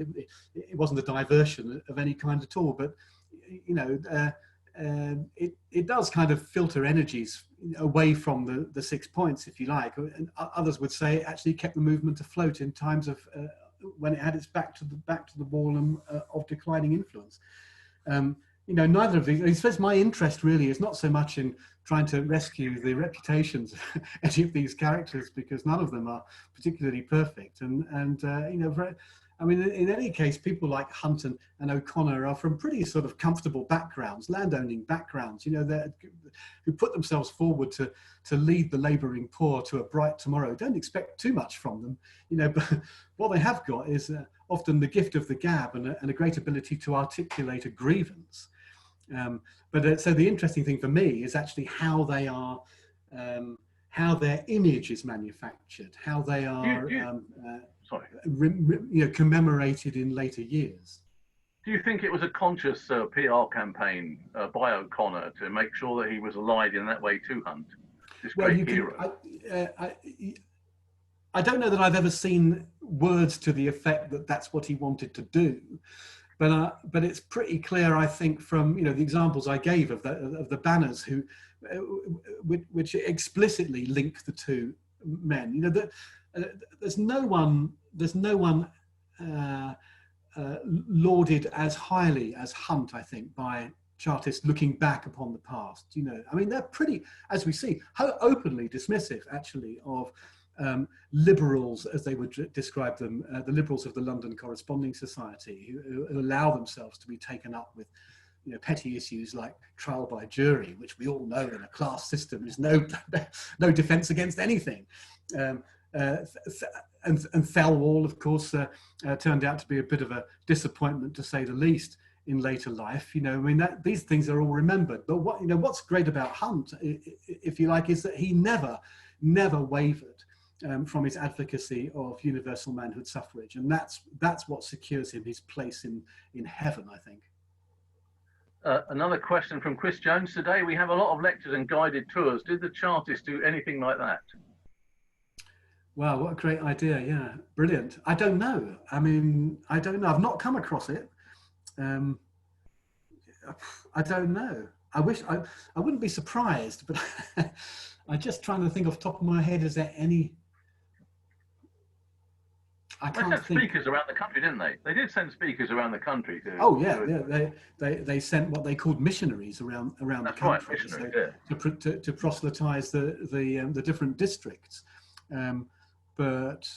it wasn't a diversion of any kind at all, but you know. It does kind of filter energies away from the 6 points, if you like. And others would say it actually kept the movement afloat in times of when it had its back to the wall and of declining influence. You know, neither of these. I suppose my interest really is not so much in trying to rescue the reputations of any of these characters, because none of them are particularly perfect. And you know. I mean, in any case, people like Hunt and O'Connor are from pretty sort of comfortable backgrounds, landowning backgrounds, you know, who put themselves forward to lead the labouring poor to a bright tomorrow. Don't expect too much from them, you know, but what they have got is often the gift of the gab and a great ability to articulate a grievance. So the interesting thing for me is actually how they are, how their image is manufactured, how they are... you know, commemorated in later years. Do you think it was a conscious PR campaign by O'Connor to make sure that he was allied in that way to Hunt, this great hero? I don't know that I've ever seen words to the effect that that's what he wanted to do, but it's pretty clear, I think, from, you know, the examples I gave of the banners which explicitly link the two men. You know, there's no one lauded as highly as Hunt, I think, by Chartists looking back upon the past. You know, I mean, they're pretty, as we see, how openly dismissive, actually, of liberals, as they would describe them, the liberals of the London Corresponding Society, who allow themselves to be taken up with, you know, petty issues like trial by jury, which we all know in a class system is no defence against anything. And Thelwall, of course, turned out to be a bit of a disappointment, to say the least, in later life. You know, I mean, these things are all remembered. But what's great about Hunt, if you like, is that he never wavered from his advocacy of universal manhood suffrage, and that's what secures him his place in heaven, I think. Another question from Chris Jones. Today we have a lot of lectures and guided tours. Did the Chartists do anything like that? Wow, what a great idea. Yeah, brilliant. I don't know. I mean, I don't know. I've not come across it. I don't know. I wish I wouldn't be surprised, but I'm just trying to think off the top of my head, is there any? They sent speakers around the country, didn't they? They did send speakers around the country. They sent what they called missionaries around the country, to proselytize the different districts. But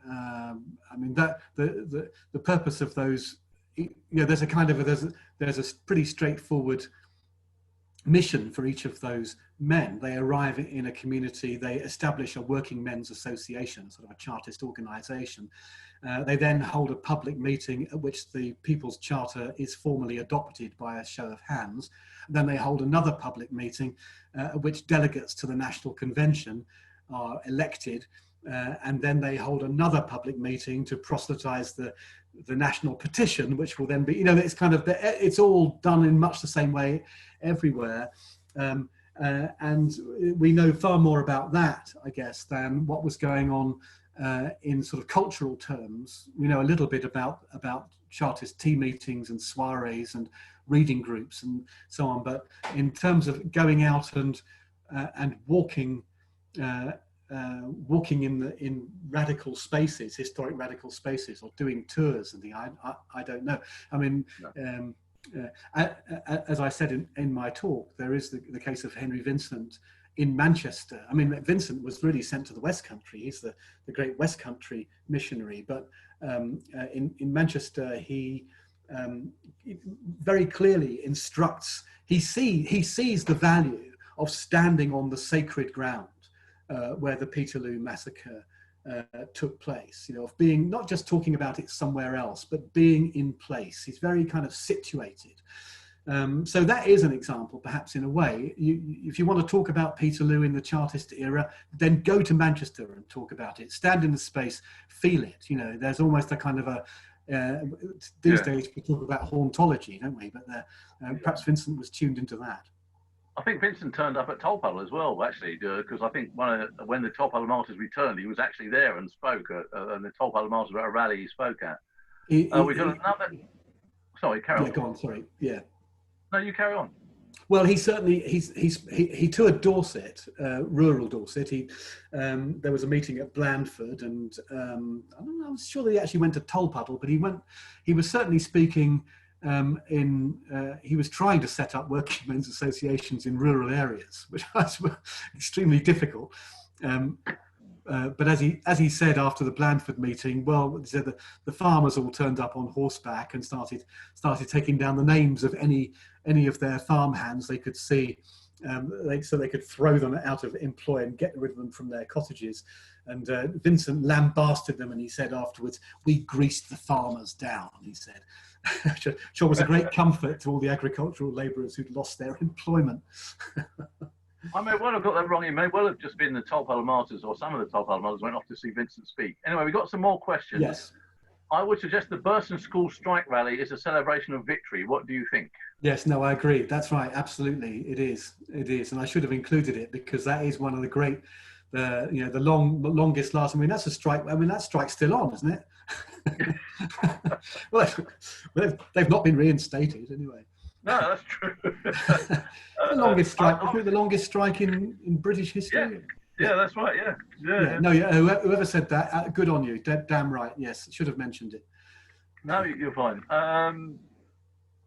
I mean, that the purpose of those, you know, there's a pretty straightforward mission for each of those men. They arrive in a community, they establish a working men's association, sort of a Chartist organisation. They then hold a public meeting at which the People's Charter is formally adopted by a show of hands. Then they hold another public meeting at which delegates to the National Convention are elected. And then they hold another public meeting to proselytize the national petition, which will then be, you know, it's kind of, it's all done in much the same way everywhere. And we know far more about that, I guess, than what was going on in sort of cultural terms. We know a little bit about Chartist tea meetings and soirees and reading groups and so on. But in terms of going out and walking, walking in radical spaces, historic radical spaces, or doing tours and things, I don't know. I mean, no. As I said in my talk, there is the case of Henry Vincent in Manchester. I mean, Vincent was really sent to the West Country. He's the great West Country missionary. But in Manchester, he very clearly instructs. He sees the value of standing on the sacred ground where the Peterloo massacre took place, you know, of being, not just talking about it somewhere else, but being in place. He's very kind of situated. So that is an example, perhaps, in a way. If you want to talk about Peterloo in the Chartist era, then go to Manchester and talk about it. Stand in the space, feel it. You know, there's almost a kind of a, these days we talk about hauntology, don't we? But perhaps Vincent was tuned into that. I think Vincent turned up at Tolpuddle as well, actually, because I think when the Tolpuddle martyrs returned, he was actually there and spoke at the Tolpuddle martyrs at a rally he spoke at. We've got another. Sorry, carry on. Yeah, go on. Sorry. Yeah. No, you carry on. Well, he certainly he toured Dorset, rural Dorset. There was a meeting at Blandford, and I'm sure that he actually went to Tolpuddle, but he was certainly speaking. He was trying to set up working men's associations in rural areas, which was extremely difficult. But as he said after the Blandford meeting, well, he said that the farmers all turned up on horseback and started taking down the names of any of their farm hands they could see, so they could throw them out of employ and get rid of them from their cottages. And Vincent lambasted them, and he said afterwards, "We greased the farmers down," he said. Sure was a great comfort to all the agricultural labourers who'd lost their employment. I may well have got that wrong. It may well have just been the Tolpuddle martyrs, or some of the Tolpuddle martyrs went off to see Vincent speak. Anyway, we've got some more questions. Yes. I would suggest the Burton School strike rally is a celebration of victory. What do you think? Yes, no, I agree. That's right. Absolutely. It is. And I should have included it because that is one of the great, the longest lasting. I mean, that's a strike. I mean, that strike's still on, isn't it? Well, they've not been reinstated anyway. No, that's true. The longest strike. I think the longest strike in British history. Yeah, that's right. Yeah. No, whoever said that, good on you. Damn right. Yes, should have mentioned it. No, you're fine.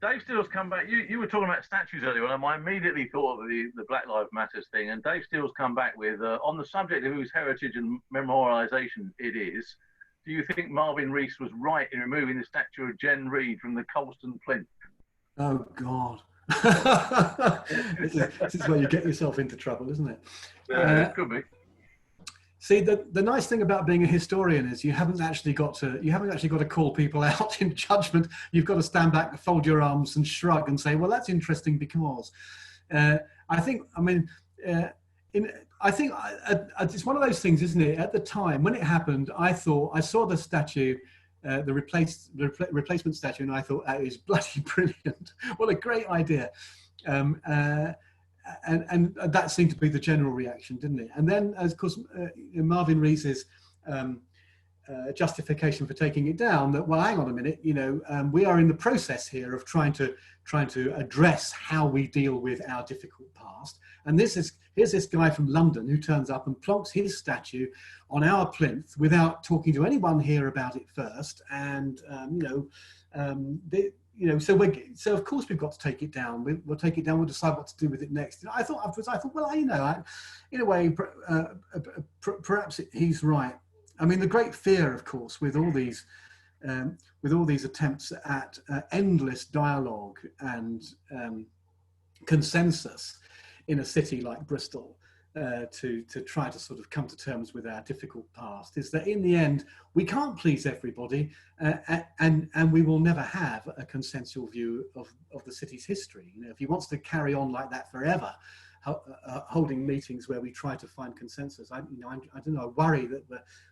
Dave Steele's come back. You were talking about statues earlier, and I immediately thought of the Black Lives Matters thing. And Dave Steele's come back with on the subject of whose heritage and memorialisation it is. Do you think Marvin Rees was right in removing the statue of Jen Reed from the Colston plinth? Oh God. This is where you get yourself into trouble, isn't it? It could be. See, the nice thing about being a historian is you haven't actually got to call people out in judgment. You've got to stand back, fold your arms, and shrug and say, "Well, that's interesting because." I think it's one of those things, isn't it? At the time when it happened, I saw the statue, the replacement statue, and I thought that is bloody brilliant. What a great idea. And that seemed to be the general reaction, didn't it? And then, of course, Marvin Rees's justification for taking it down, that, well, hang on a minute, we are in the process here of trying to address how we deal with our difficult past. And here's this guy from London who turns up and plonks his statue on our plinth without talking to anyone here about it first. And so of course we've got to take it down. We'll take it down. We'll decide what to do with it next. I thought afterwards, well, in a way, perhaps he's right. I mean, the great fear, of course, with all these attempts at endless dialogue and consensus in a city like Bristol, to try to sort of come to terms with our difficult past, is that in the end we can't please everybody, and we will never have a consensual view of the city's history. If he wants to carry on like that forever, holding meetings where we try to find consensus, I don't know. I worry that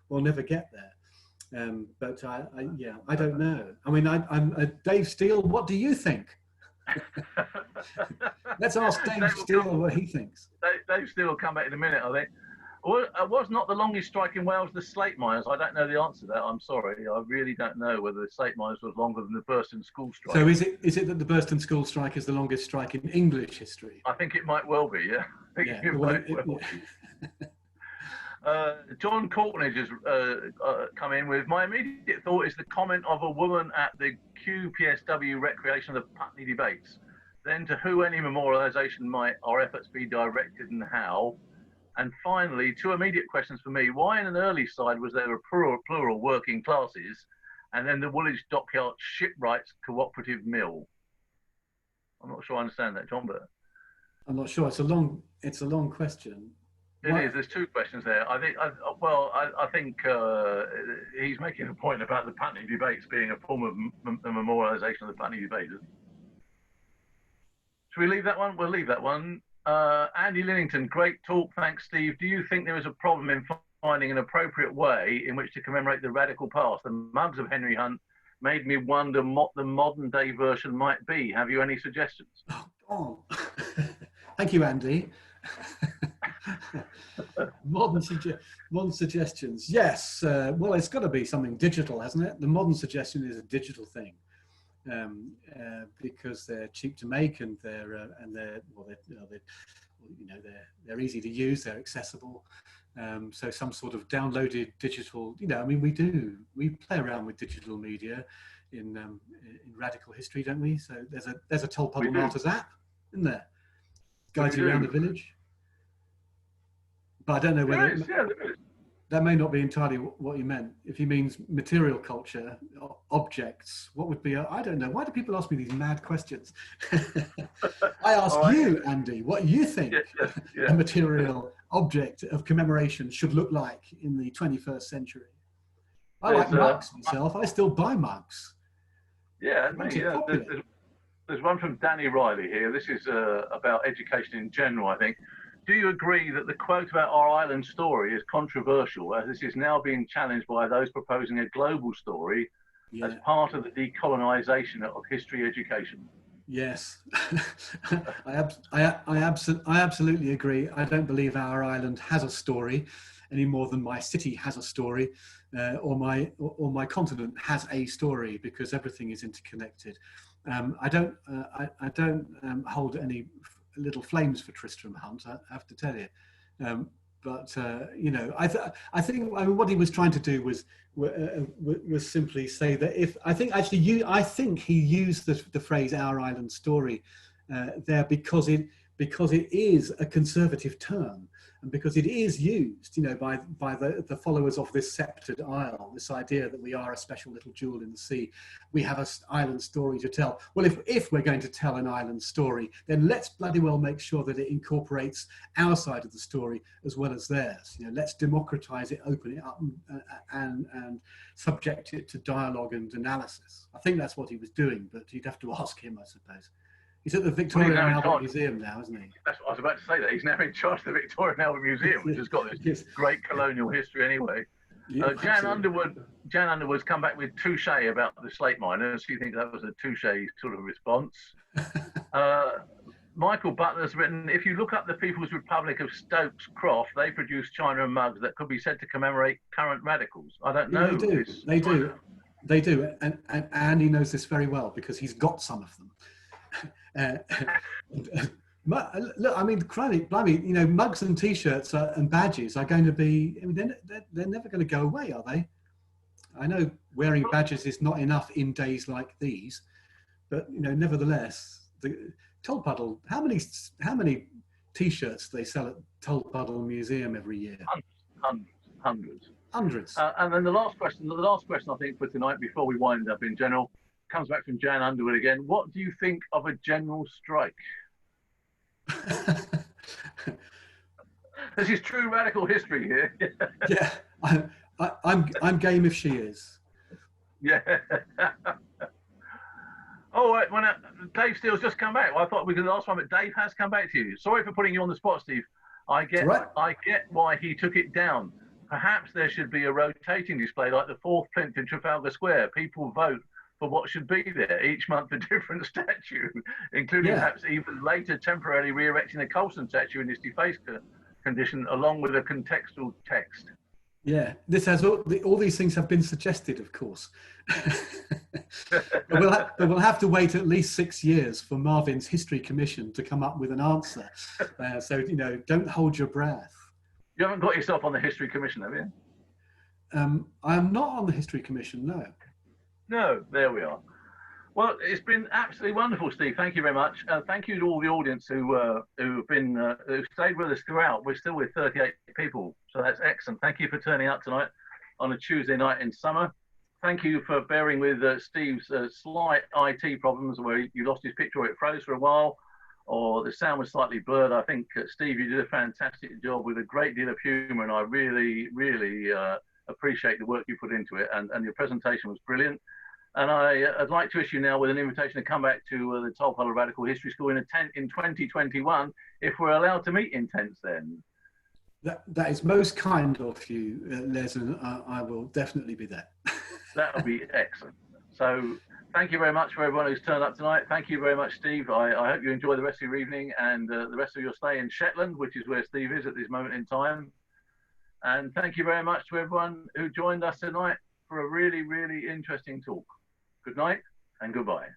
we'll never get there. But I don't know. I mean, I'm Dave Steele. What do you think? Let's ask Dave Steele what he thinks. Dave Steele will come back in a minute, I think. Was not the longest strike in Wales the slate miners? I don't know the answer to that. I'm sorry. I really don't know whether the slate miners was longer than the Burston school strike. So is it that the Burston school strike is the longest strike in English history? I think it might well be, yeah. John Courtnage has come in with, my immediate thought is the comment of a woman at the QPSW recreation of the Putney debates. Then to who any memorialisation might our efforts be directed and how? And finally, two immediate questions for me. Why in an early side was there a plural working classes, and then the Woolwich Dockyard Shipwrights Cooperative Mill? I'm not sure I understand that, John, but... I'm not sure. It's a long question. It is. There's two questions there. I think he's making a point about the Putney debates being a form of the memorialisation of the Putney debates. Should we leave that one? We'll leave that one. Andy Lillington, great talk. Thanks, Steve. Do you think there is a problem in finding an appropriate way in which to commemorate the radical past? The mugs of Henry Hunt made me wonder what the modern day version might be. Have you any suggestions? Oh. Thank you, Andy. Modern suggestions. Yes. Well, it's got to be something digital, hasn't it? The modern suggestion is a digital thing, because they're cheap to make and they're easy to use. They're accessible. So some sort of downloaded digital. We play around with digital media in radical history, don't we? So there's a Tolpuddle Martyrs app, isn't there? Guides you around the village. But I don't know whether that may not be entirely what he meant. If he means material culture, objects, what would be? I don't know. Why do people ask me these mad questions? I ask you, Andy, what you think a material object of commemoration should look like in the 21st century. I like mugs myself. I still buy mugs. Yeah, there's one from Danny Riley here. This is about education in general, I think. Do you agree that the quote about our island story is controversial, as this is now being challenged by those proposing a global story as part of the decolonisation of history education? Yes, I absolutely agree. I don't believe our island has a story any more than my city has a story, or my continent has a story, because everything is interconnected. I don't hold any little flames for Tristram Hunt, I have to tell you. but you know, I think what he was trying to do was simply say that if I think he used the phrase "our island story" there because it is a conservative term, and because it is used, you know, by the followers of this sceptred isle, this idea that we are a special little jewel in the sea. We have an island story to tell. Well, if we're going to tell an island story, then let's bloody well make sure that it incorporates our side of the story as well as theirs. You know, let's democratize it, open it up, and subject it to dialogue and analysis. I think that's what he was doing, but you'd have to ask him, I suppose. He's at the Victoria and Albert Museum now, isn't he? That's what I was about to say. That he's now in charge of the Victoria and Albert Museum, which has got this great colonial history anyway. Yeah, Jan Underwood's come back with touche about the slate miners. He thinks that was a touche sort of response. Michael Butler's written, if you look up the People's Republic of Stokes Croft, they produce china and mugs that could be said to commemorate current radicals. I don't know. They do. And Andy knows this very well because he's got some of them. Look, I mean, blimey, you know, mugs and T-shirts and badges are going to be. I mean, they're never going to go away, are they? I know wearing badges is not enough in days like these, but you know, nevertheless, the Tolpuddle. How many T-shirts do they sell at Tolpuddle Museum every year? Hundreds. And then the last question I think for tonight, before we wind up in general, comes back from Jan Underwood again. What do you think of a general strike? This is true radical history here. Yeah, I'm game if she is. Yeah. Oh, right. When Dave Steele's just come back. Well, I thought we could ask one, but Dave has come back to you. Sorry for putting you on the spot, Steve. I get why he took it down. Perhaps there should be a rotating display like the fourth plinth in Trafalgar Square. People vote for what should be there each month, a different statue, including perhaps even later temporarily re-erecting the Colston statue in its defaced condition, along with a contextual text. Yeah, this has all these things have been suggested, of course. but we'll have to wait at least 6 years for Marvin's History Commission to come up with an answer. So, you know, don't hold your breath. You haven't got yourself on the History Commission, have you? I am not on the History Commission, no. No, there we are. Well, it's been absolutely wonderful, Steve. Thank you very much. Thank you to all the audience who've stayed with us throughout. We're still with 38 people, so that's excellent. Thank you for turning up tonight on a Tuesday night in summer. Thank you for bearing with Steve's slight IT problems where he lost his picture or it froze for a while, or the sound was slightly blurred. I think, Steve, you did a fantastic job with a great deal of humour, and I really, really appreciate the work you put into it, and your presentation was brilliant. And I'd like to issue now with an invitation to come back to the Tolpuddle Radical History School in a tent in 2021, if we're allowed to meet in tents then. That is most kind of you, Les, and I will definitely be there. That'll be excellent. So thank you very much for everyone who's turned up tonight. Thank you very much, Steve. I hope you enjoy the rest of your evening and the rest of your stay in Shetland, which is where Steve is at this moment in time. And thank you very much to everyone who joined us tonight for a really, really interesting talk. Good night and goodbye.